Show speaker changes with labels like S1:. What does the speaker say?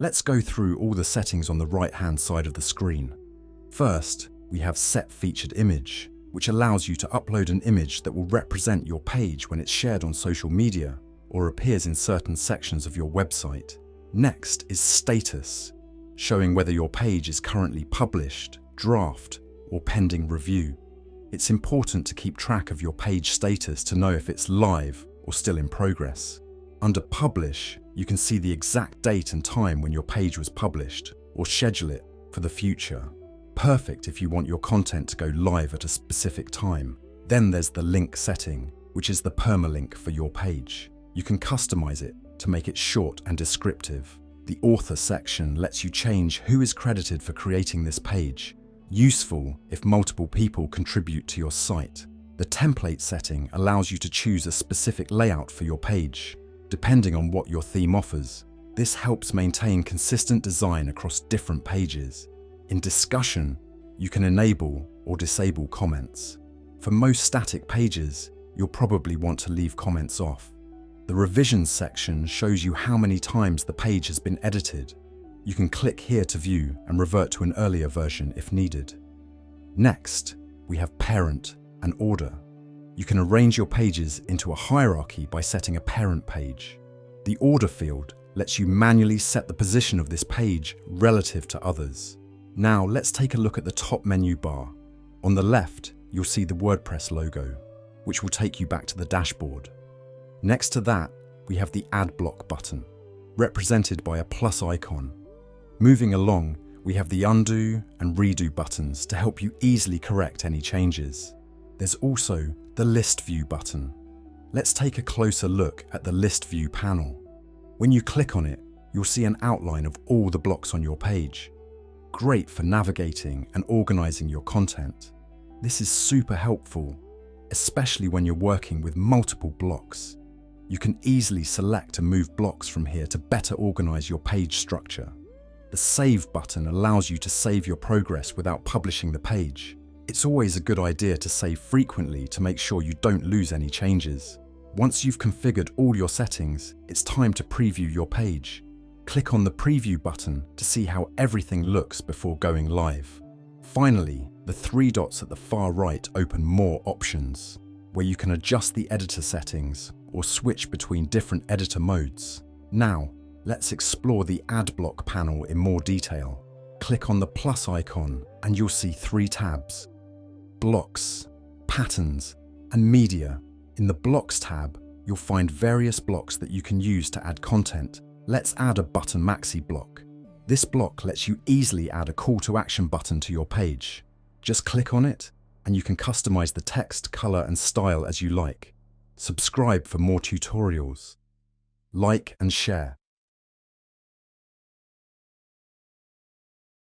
S1: Let's go through all the settings on the right-hand side of the screen. First, we have Set Featured Image, which allows you to upload an image that will represent your page when it's shared on social media or appears in certain sections of your website. Next is Status, showing whether your page is currently published, draft, or pending review. It's important to keep track of your page status to know if it's live or still in progress. Under Publish, you can see the exact date and time when your page was published, or schedule it for the future. Perfect if you want your content to go live at a specific time. Then there's the Link setting, which is the permalink for your page. You can customize it to make it short and descriptive. The Author section lets you change who is credited for creating this page, useful if multiple people contribute to your site. The Template setting allows you to choose a specific layout for your page, depending on what your theme offers. This helps maintain consistent design across different pages. In Discussion, you can enable or disable comments. For most static pages, you'll probably want to leave comments off. The Revisions section shows you how many times the page has been edited. You can click here to view and revert to an earlier version if needed. Next, we have Parent and Order. You can arrange your pages into a hierarchy by setting a parent page. The Order field lets you manually set the position of this page relative to others. Now let's take a look at the top menu bar. On the left, you'll see the WordPress logo, which will take you back to the dashboard. Next to that, we have the Add Block button, represented by a plus icon. Moving along, we have the Undo and Redo buttons to help you easily correct any changes. There's also the List View button. Let's take a closer look at the List View panel. When you click on it, you'll see an outline of all the blocks on your page. Great for navigating and organizing your content. This is super helpful, especially when you're working with multiple blocks. You can easily select and move blocks from here to better organize your page structure. The Save button allows you to save your progress without publishing the page. It's always a good idea to save frequently to make sure you don't lose any changes. Once you've configured all your settings, it's time to preview your page. Click on the Preview button to see how everything looks before going live. Finally, the three dots at the far right open more options, where you can adjust the editor settings or switch between different editor modes. Now, let's explore the Add Block panel in more detail. Click on the plus icon and you'll see three tabs: Blocks, Patterns, and Media. In the Blocks tab, you'll find various blocks that you can use to add content. Let's add a button MaxiBlock. This block lets you easily add a call to action button to your page. Just click on it and you can customize the text, color, and style as you like. Subscribe for more tutorials. Like and share.